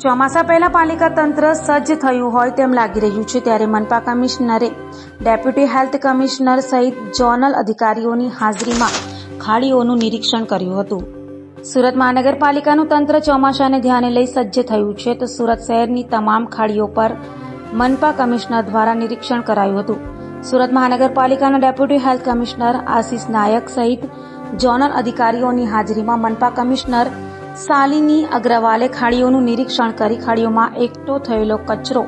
ચોમાસા પહેલા પાલિકા તંત્ર સજ્જ થયું હોય તેમ લાગી રહ્યું છે, ત્યારે મનપા કમિશનરે ડેપ્યુટી હેલ્થ કમિશનર સહિત ઝોનલ અધિકારીઓની હાજરીમાં ખાડીઓનું નિરીક્ષણ કર્યું હતું. સુરત મહાનગરપાલિકાનું તંત્ર ચોમાસાને ધ્યાને લઈ સજ્જ થયું છે, તો સુરત શહેરની તમામ ખાડીઓ પર મનપા કમિશનર દ્વારા નિરીક્ષણ કરાયું હતું. સુરત મહાનગરપાલિકાના ડેપ્યુટી હેલ્થ કમિશનર આશિષ નાયક સહિત ઝોનલ અધિકારીઓની હાજરીમાં મનપા કમિશનર શાલિની અગ્રવાલે ખાડીઓનું નિરીક્ષણ કરી ખાડીઓમાં એકઠો થયેલો કચરો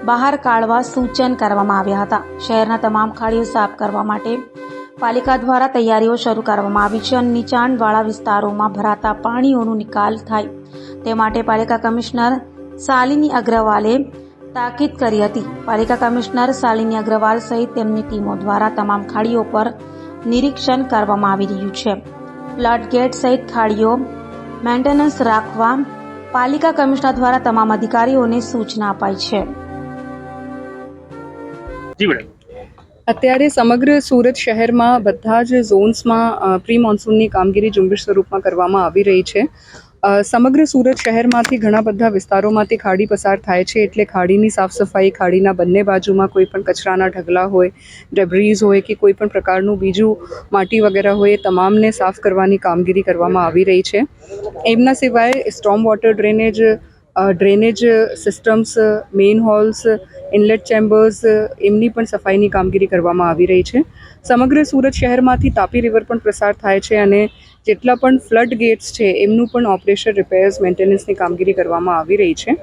બહાર કાઢવા સૂચન કરવામાં આવ્યા હતા. શહેરના તમામ ખાડીઓ સાફ કરવા માટે પાલિકા દ્વારા તૈયારીઓ શરૂ કરવામાં આવી છે અને નીચાણવાળા વિસ્તારોમાં ભરાતા પાણીઓનો નિકાલ થાય તે માટે પાલિકા કમિશનર શાલિની અગ્રવાલે તાકીદ કરી હતી. પાલિકા કમિશનર શાલિની અગ્રવાલ સહિત તેમની ટીમો દ્વારા તમામ ખાડીઓ પર નિરીક્ષણ કરવામાં આવી રહ્યું છે. ફ્લડ ગેટ સહિત ખાડીઓ મેન્ટેનન્સ રાખવા પાલિકા કમિશનર દ્વારા તમામ અધિકારીઓને સૂચના અપાઈ છે. અત્યારે સમગ્ર સુરત શહેરમાં બધા જ ઝોન્સમાં પ્રી મોન્સૂનની કામગીરી ઝુંબેશ સ્વરૂપમાં કરવામાં આવી રહી છે. સમગ્ર સુરત શહેરમાંથી ઘણા બધા વિસ્તારોમાંથી ખાડી પસાર થાય છે, એટલે ખાડીની સાફ સફાઈ, ખાડીના બંને બાજુમાં કોઈ પણ કચરાના ઢગલા હોય, ડેબ્રીઝ હોય કે કોઈ પણ પ્રકારનું બીજું માટી વગેરે હોય, એ તમામને સાફ કરવાની કામગીરી કરવામાં આવી રહી છે. એમના સિવાય storm water drainage systems, main holes, inlet chambers, એમની પણ સફાઈની કામગીરી કરવામાં આવી રહી છે. સમગ્ર સુરત શહેરમાંથી તાપી રિવર પણ પ્રસાર થાય છે અને જેટલા પણ ફ્લડ ગેટ્સ છે એમનું પણ ઓપરેશન, રિપેર્સ, મેન્ટેનન્સની કામગીરી કરવામાં આવી રહી છે.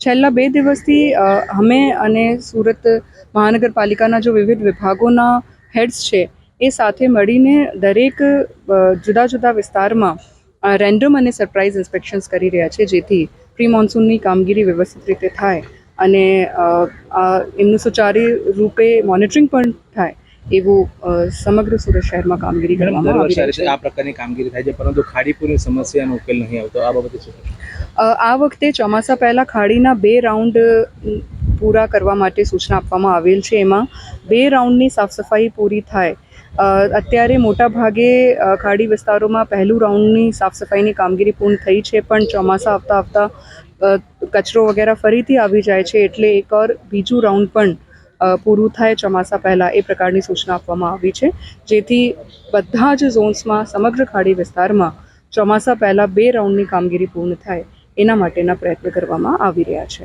છેલ્લા 2 દિવસથી અમે અને સુરત મહાનગરપાલિકાના જો વિવિધ વિભાગોના હેડ્સ છે એ સાથે મળીને દરેક જુદા જુદા વિસ્તારમાં રેન્ડમ અને સરપ્રાઇઝ ઇન્સ્પેક્શન્સ કરી રહ્યા છે, જેથી પ્રી મોન્સૂનની કામગીરી વ્યવસ્થિત રીતે થાય અને એમનું સુચારુ રૂપે મોનિટરિંગ પણ થાય એવું સમગ્ર સુરત શહેરમાં કામગીરી કરવામાં આવી રહી છે. આ પ્રકારની કામગીરી થાય છે, પરંતુ ખાડીપુરની સમસ્યાનો ઉકેલ નહીં આવતો. આ બાબતે શું? આ વખતે ચોમાસા પહેલાં ખાડીના 2 રાઉન્ડ પૂરા કરવા માટે સૂચના આપવામાં આવેલ છે. એમાં 2 રાઉન્ડની સાફ સફાઈ પૂરી થાય. અત્યારે મોટા ભાગે ખાડી વિસ્તારોમાં પહેલું રાઉન્ડની સાફ સફાઈની કામગીરી પૂર્ણ થઈ છે, પણ ચોમાસા આવતા કચરો વગેરે ફરીથી આવી જાય છે, એટલે એક ઓર બીજું રાઉન્ડ પણ પૂરું થાય ચોમાસા પહેલાં એ પ્રકારની સૂચના આપવામાં આવી છે, જેથી બધા જ ઝોન્સમાં સમગ્ર ખાડી વિસ્તારમાં ચોમાસા પહેલાં 2 રાઉન્ડની કામગીરી પૂર્ણ થાય એના માટેના પ્રયત્ન કરવામાં આવી રહ્યા છે.